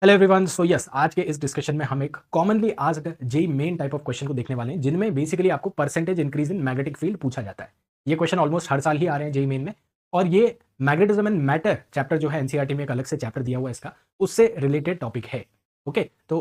Hello everyone. So yes, आज के इस डिस्कशन में हम एक commonly asked JEE Main type of question को देखने वाले हैं, जिनमें बेसिकली आपको percentage increase in magnetic field पूछा जाता है। ये क्वेश्चन ऑलमोस्ट हर साल ही आ रहे हैं जेई मेन में, और ये मैग्नेटिज्म एंड मैटर चैप्टर जो है एनसीईआरटी में एक अलग से चैप्टर दिया हुआ है इसका, उससे रिलेटेड टॉपिक है। ओके, तो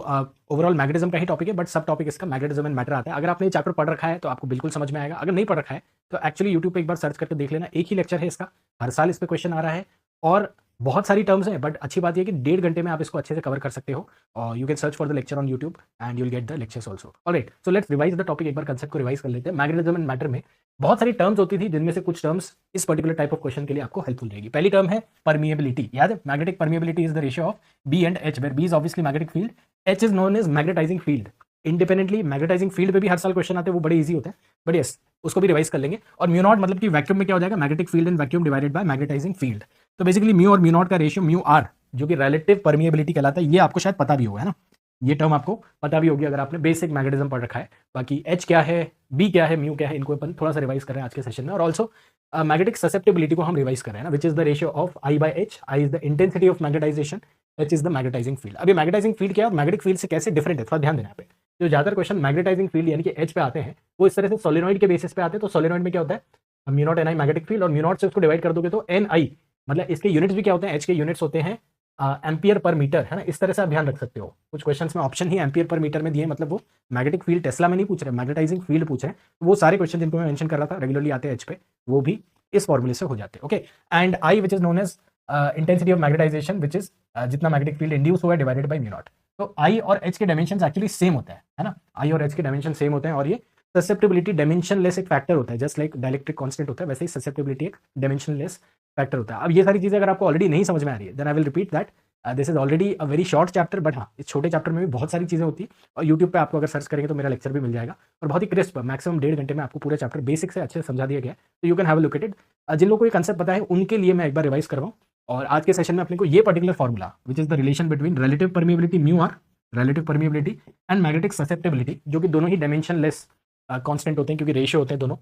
ओवरऑल मैग्नेटिज्म का ही टॉपिक है, बट सब टॉपिक इसका मैग्नेटिज्म एंड मैटर आता है। अगर आपने ये चैप्टर पढ़ रखा है तो आपको बिल्कुल समझ में आएगा, अगर नहीं पढ़ रखा है तो एक्चुअली यूट्यूब पे एक बार सर्च करके देख लेना। एक ही लेक्चर है इसका, हर साल इस पे क्वेश्चन आ रहा है, और बहुत सारी टर्म्स हैं, बट अच्छी बात यह कि 1.5 घंटे में आप इसको अच्छे से कवर कर सकते हो। और you can search for the lecture on YouTube and you will get the lectures also. Alright, so let's revise the topic. एक बार कंसेप्ट को रिवाइज कर लेते हैं। मैग्नेटिज्म एंड मैटर में बहुत सारी टर्म्स होती थी, जिनमें से कुछ टर्म्स इस पर्टिकुलर टाइप ऑफ क्वेश्चन के लिए आपको हेल्पफुल रहेगी। पहली टर्म है परमिएबिलिटी। याद है, magnetic permeability is the ratio of B and H, where B is obviously magnetic field, H is known as magnetising field. Independently magnetising field पे भी हर साल क्वेश्चन आते हैं, वो बड़े ईजी होते हैं, बट यस, उसको भी रिवाइज कर लेंगे। और म्यू नॉट मतलब कि वैक्यूम में क्या हो जाएगा, magnetic field in vacuum divided by magnetising field. तो बेसिकली म्यू और म्यू नॉट का रेशियो म्यू आर, जो कि रिलेटिव परमिएबिलिटी कहलाता है, ये आपको शायद पता भी होगा, है ना। ये टर्म आपको पता भी होगी अगर आपने बेसिक मैग्नेटिज्म पढ़ रखा है। बाकी एच क्या है, बी क्या है, म्यू क्या है, इनको अपन थोड़ा सा रिवाइज कर रहे हैं आज के सेशन में। और ऑल्सो मैग्नेटिक ससेप्टेबिलिटी को हम रिवाइज कर रहे हैं ना, which is the ratio of I by H. I is the intensity of magnetisation, H is the magnetising field. अभी मैग्नेटाइजिंग फील्ड क्या है और मैग्नेटिक फील्ड से कैसे डिफरेंट है, थोड़ा ध्यान देना यहाँ पे। जो ज़्यादातर क्वेश्चन मैग्नेटाइजिंग फील्ड यानी कि एच पे आते हैं, वो इस तरह से सोलेनॉइड के बेसिस पे आते हैं। तो सोलेनॉइड में क्या होता है, mu not N I magnetic field, और म्यू नॉट से उसको डिवाइड कर दोगे तो एन आई, मतलब इसके यूनिट्स भी क्या होते हैं, एच के यूनिट्स होते हैं एम्पियर पर मीटर, है ना। इस तरह से आप ध्यान रख सकते हो। कुछ क्वेश्चंस में ऑप्शन ही एम्पियर पर मीटर में दिए, मतलब वो मैग्नेटिक फील्ड टेस्ला में नहीं पूछ रहे, मैग्नेटाइजिंग फील्ड पूछ रहे हैं। वो सारे क्वेश्चन जिनको मैं मेंशन कर रहा था रेगुलरली आते हैं एच पे, वो भी इस फॉर्मूले से हो जाते हैं। Okay, and I which is known as intensity of magnetisation, which is जितना मैग्नेटिक फील्ड इंड्यूस हुआ है डिवाइडेड बाई म्यू नॉट। तो आई और एच के डायमेंशन एक्चुअली सेम होता है ना। आई और एच के डायमेंशन सेम होते हैं, और ये ससेप्टेबिलिटी डायमेंशनलेस एक फैक्टर होता है, जस्ट लाइक डाइलेक्ट्रिक कांस्टेंट होता है, वैसे ही ससेप्टेबिलिटी एक डायमेंशनलेस फैक्टर होता है। अब ये सारी चीजें अगर आपको ऑलरेडी नहीं समझ में आ रही है, then I will repeat that this is already a very short chapter, but हाँ, इस छोटे चैप्टर में भी बहुत सारी चीजें होती है। और यूट्यूब पे आपको अगर सर्च करेंगे तो मेरा लेक्चर भी मिल जाएगा, और बहुत ही क्रिस्प, मैक्सिमम 1.5 घंटे में आपको पूरा चैप्टर बेसिक से अच्छे से समझा दिया गया है। तो you can have a look at it. जिन लोगों को ये कंसेप्ट पता है उनके लिए मैं एक बार रिवाइज करवाऊँ। और आज के सेशन में अपने को ये particular formula, which is the relation between relative permeability mu R, relative permeability and magnetic susceptibility, जो कि दोनों ही डायमेंशनलेस कांस्टेंट होते हैं, क्योंकि रेशियो होते हैं दोनों,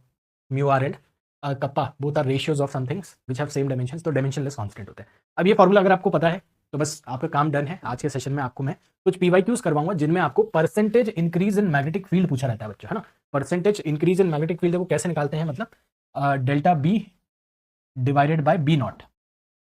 mu R and kappa, both are ratios of somethings which have same dimensions, तो डायमेंशनलेस कांस्टेंट होते हैं। अब ये फॉर्मूला अगर आपको पता है तो बस आपका काम डन है। आज के सेशन में आपको मैं कुछ पीवाईक्यूज करवाऊंगा, जिनमें आपको percentage increase in magnetic field पूछा रहता है बच्चों, है ना। Percentage increase in magnetic field को कैसे निकालते हैं, मतलब delta B divided by B not,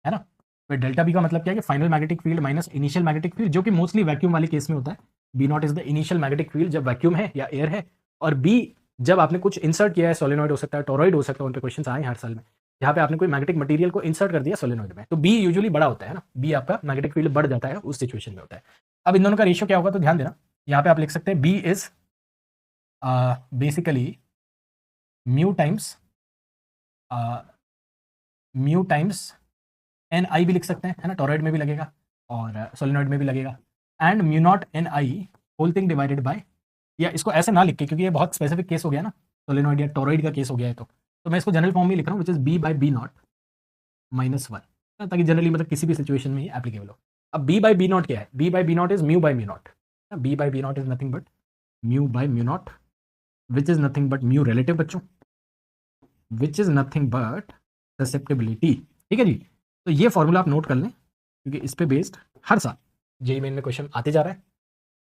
है ना। तो डेल्टा बी का मतलब क्या है कि final magnetic field minus initial magnetic field, जो कि मोस्टली वैक्यूम वाले केस में होता है। B not is the initial magnetic field जब वैक्यूम है या एयर है, और बी जब आपने कुछ इंसर्ट किया है, सोलेनॉइड हो सकता है, टोरॉइड हो सकता है, उन पे क्वेश्चन आए हर साल में, जहाँ पे आपने कोई मैग्नेटिक मटेरियल को इंसर्ट कर दिया सोलेनॉइड में, तो बी यूजुअली बड़ा होता है ना। बी आपका मैग्नेटिक फील्ड बढ़ जाता है, उस सिचुएशन में होता है। अब इन दोनों का रेशियो क्या होगा, तो ध्यान देना, यहाँ पे आप लिख सकते हैं B is basically mu times n I भी लिख सकते हैं, है ना। टोरॉइड में भी लगेगा और सोलेनॉइड में भी लगेगा, and mu not N I whole thing divided by, या इसको ऐसे ना लिख के, क्योंकि ये बहुत स्पेसिफिक केस हो गया ना, सोलेनॉइड या टोरॉइड का केस हो गया है, तो मैं इसको जनरल फॉर्म में लिख रहा हूँ, which is B by B not minus 1, ताकि जनरली मतलब किसी भी सिचुएशन में ये एप्लीकेबल हो। अब बी बाय बी नॉट क्या है, B by B not is mu by mu not. B by B not is nothing but mu by mu not, which is nothing but mu relative बच्चों, which is nothing but susceptibility. ठीक है जी, तो ये formula आप note कर लें, क्योंकि इस पे बेस्ड हर साल जेईई मेन में क्वेश्चन आते जा रहा है।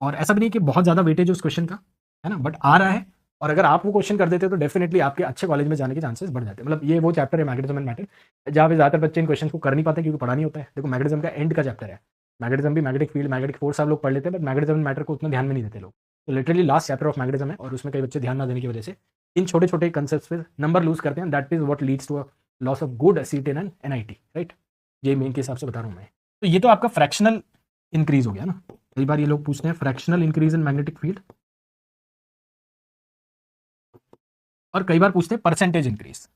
और ऐसा भी नहीं कि बहुत ज़्यादा वेटेज उस क्वेश्चन का, है ना, बट आ रहा है। और अगर आप वो क्वेश्चन कर देते हो तो डेफिनेटली आपके अच्छे कॉलेज में जाने के चांसेस बढ़ जाते हैं। मतलब ये वो चैप्टर है मैग्नेटिज्म एंड मैटर, जहाँ पे ज़्यादातर बच्चे इन क्वेश्चन को कर नहीं पाते, क्योंकि पढ़ा नहीं होता है। देखो, मैग्नेटिज्म का एंड का चैप्टर है। मैग्नेटिज्म भी, मैग्नेटिक फील्ड, मैग्नेटिक फोर्स सब लोग पढ़ लेते हैं, बट मैग्नेटिज्म एंड मैटर को उतना ध्यान में नहीं देते लोग। तो literally last chapter of magnetism है, और उसमें कई बच्चे ध्यान ना देने की वजह से इन छोटे छोटे कंसेप्ट्स पे नंबर लूज करते हैं। That is what leads to a loss of good seat in an NIT, right. ये मेन के हिसाब से बता रहा हूँ मैं। तो ये तो आपका फ्रैक्शनल इंक्रीज हो गया ना। कई बार ये लोग पूछते हैं fractional increase in magnetic field, और कई बार पूछते हैं परसेंटेज इंक्रीज।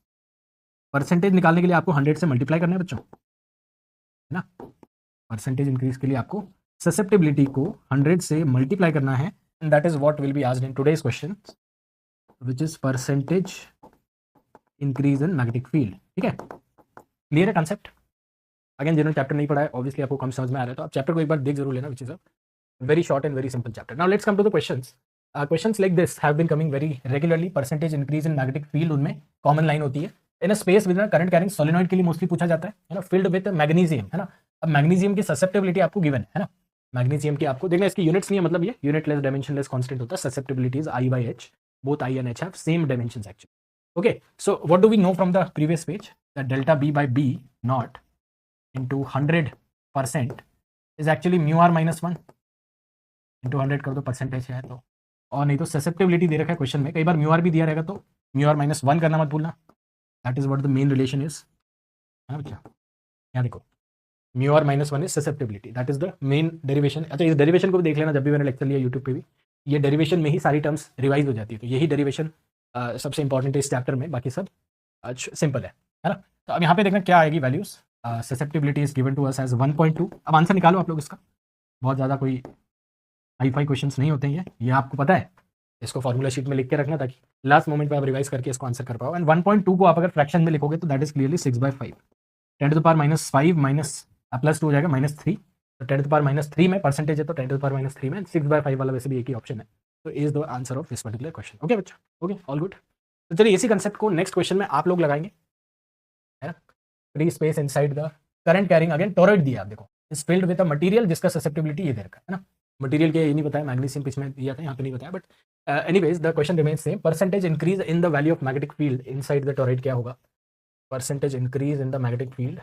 परसेंटेज निकालने के लिए आपको 100 से मल्टीप्लाई करना है बच्चों, है ना। परसेंटेज इंक्रीज के लिए आपको ससेप्टेबिलिटी को 100 से मल्टीप्लाई करना है, and that is what will be asked in today's question, which is percentage increase in magnetic field. ठीक है, क्लियर है कंसेप्ट। अगेन, जिन्होंने चैप्टर नहीं पढ़ा है, ऑब्वियसली आपको कम समझ में आ रहा है, तो आप चैप्टर को एक बार देख जरूर लेना, which is a very short and very simple chapter. Now let's come to the questions. Questions like this have been coming very regularly. Percentage increase in magnetic field, उनमें कॉमन लाइन होती है। In space with current carrying solenoid के लिए mostly पूछा जाता है ना, filled with magnesium, है ना। अब मैग्नीशियम की ससेप्टेबिलिटी आपको गिवन है ना, मैग्नीशियम की आपको देखना, इसकी यूनिट्स नहीं है, मतलब ये यूनिटलेस डायमेंशनलेस कांस्टेंट होता है. ससेप्टिबिलिटीज I/H, both I and H have same dimensions actually. Okay, so what do we know from the previous page? That delta B by B naught into 100% is actually mu r minus 1 into 100 कर दो, percentage है तो. और नहीं तो susceptibility दे रखा है question में, कई बार म्यू आर भी दिया रहेगा तो म्यू आर माइनस 1 करना मत भूलना. That is what the main relation is. हाँ बच्चा, यहाँ देखो, mu R minus 1 is susceptibility, that is the main derivation. अच्छा, इस डेरिवेशन को भी देख लेना, जब भी मैंने लेक्चर लिया यूट्यूब पे भी, ये डेरिवेशन में ही सारी टर्म्स रिवाइज हो जाती है. तो यही डेरिवेशन सबसे इंपॉर्टेंट है इस चैप्टर में, बाकी सब सिंपल है ना. तो अब यहाँ पे देखना क्या आएगी values. Susceptibility is given to us as 1.2. अब आंसर निकालो आप लोग इसका, बहुत ज़्यादा कोई हाई फाई क्वेश्चंस नहीं होते हैं ये आपको पता है. इसको फॉर्मूला शीट में लिख के रखना ताकि लास्ट मोमेंट पे आप रिवाइज करके इसको आंसर कर पाओ. एंड 1.2 को आप अगर फ्रैक्शन में लिखोगे तो दैट इज क्लियरली 6/5. 10⁻⁻5 माइनस +2 हो जाएगा -3. तो 10⁻³ में परसेंटेज है तो 10⁻³ में 6/5 वाला वैसे भी एक ही ऑप्शन है. तो is the answer of this particular question. Okay बच्चा, ओके, ऑल गुड. तो चलिए इसी कंसेप्ट को नेक्स्ट क्वेश्चन में आप लोग लगाएंगे, है ना. Free space inside the current carrying again toroid दिया आप देखो, is filled with a material जिसका ससेप्टिबिलिटी ये दे रखा है ना. मटेरियल क्या ये नहीं बताया, मैग्नीशियम पिच में दिया था, यहाँ पे नहीं बताया. But anyways the question remains same. Percentage increase in the value of magnetic field inside the toroid क्या होगा. Percentage increase in the magnetic field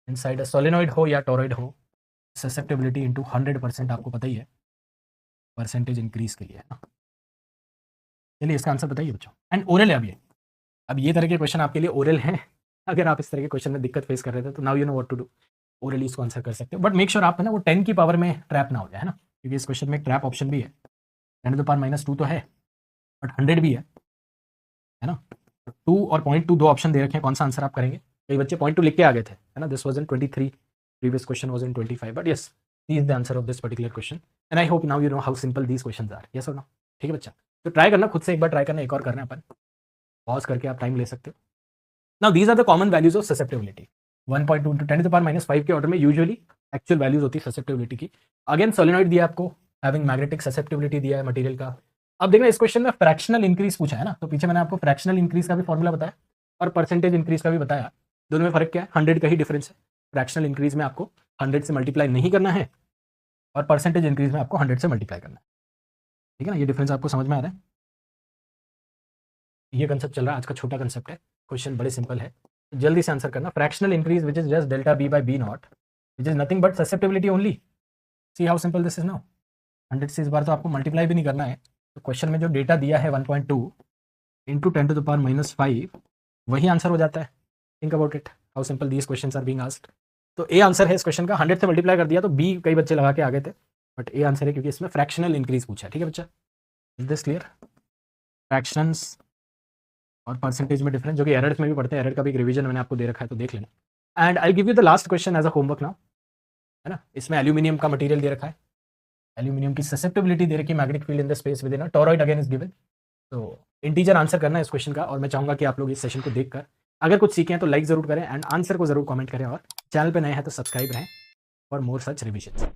inside a solenoid हो या टोरॉइड हो, ससेप्टिबिलिटी इंटू 100%. आपको पता ही है परसेंटेज इंक्रीज के लिए, है ना. चलिए इसका आंसर बताइए बच्चों. एंड ओरल है अब ये तरह के क्वेश्चन आपके लिए ओरल हैं. अगर आप इस तरह के क्वेश्चन में दिक्कत फेस कर रहे थे तो now you know what to do. Orally इसको आंसर कर सकते हो, बट मेक श्योर आप ना वो 10 की पावर में ट्रैप ना हो जाए, है ना. क्योंकि इस क्वेश्चन में एक ट्रैप ऑप्शन भी है. 10⁻⁻2 तो है बट 100 भी है ना. 2 और 0.2 दो ऑप्शन दे रखे हैं, कौन सा आंसर आप करेंगे. कई बच्चे 0.2 लिख के आ गए थे, है ना. This was in 23, previous question was in 25, but yes this is the answer of this particular question. And I hope now you know how simple these questions are. Yes और नो. ठीक है बच्चा, तो ट्राई करना खुद से, एक बार try करना, एक और करना अपन, पॉज करके आप टाइम ले सकते हो. Now these are the common values of susceptibility. 1.2 into 10⁻⁵ के ऑर्डर में यूजुअली एक्चुअल वैल्यूज होती है ससेप्टिबिलिटी की. अगेन सोलेनॉइड दिया आपको, हैविंग मैग्नेटिक ससेप्टिबिलिटी दिया है मटेरियल का. अब देखना इस क्वेश्चन में फ्रैक्शनल इंक्रीज पूछा है ना, तो पीछे मैंने आपको फ्रैक्शनल इंक्रीज का भी फॉर्मूला बताया और परसेंटेज इंक्रीज का भी बताया. दोनों में फर्क क्या है, 100 का ही डिफरेंस है. फ्रैक्शनल इंक्रीज में आपको 100 से मल्टीप्लाई नहीं करना है और परसेंटेज इंक्रीज में आपको 100 से मल्टीप्लाई करना है. ठीक है ना, ये डिफरेंस आपको समझ में आ रहा है. ये कंसेप्ट चल रहा है, आज का छोटा कंसेप्ट है. क्वेश्चन बड़े सिंपल है, जल्दी से आंसर करना. Fractional increase which is just delta B by B naught which is nothing but susceptibility only. See how simple this is now. 100 से इस बार तो आपको मल्टीप्लाई भी नहीं करना है. तो क्वेश्चन में जो डेटा दिया है 1.2 इंटू 10⁻⁻5 वही आंसर हो जाता है. Think about it, how simple these questions are being asked. तो ए आंसर है इस क्वेश्चन का. 100 से मल्टीप्लाई कर दिया तो बी कई बच्चे लगा के आ गए थे, बट ए आंसर है क्योंकि इसमें फ्रैक्शनल इंक्रीज पूछा है. ठीक है बच्चा, इज दिस क्लियर. फ्रैक्शंस और परसेंटेज में डिफरेंस, जो कि एरर्स में भी पढ़ते हैं. एरर का भी एक रिवीजन मैंने आपको दे रखा है, तो देख लेना. And I give you the last question as a homework now, है ना. इसमें एल्यूमिनियम का मटेरियल दे रखा है, एल्यूमिनियम की ससेप्टिबिलिटी दे रखी है magnetic field in the space with in a toroid again is given. तो इंटीजर आंसर करना है इस क्वेश्चन का, और मैं चाहूंगा कि आप लोग इस सेशन को देखकर अगर कुछ सीखें तो लाइक जरूर करें एंड आंसर को जरूर कमेंट करें, और चैनल पे नए हैं तो सब्सक्राइब रहें फॉर मोर सच रिविजन.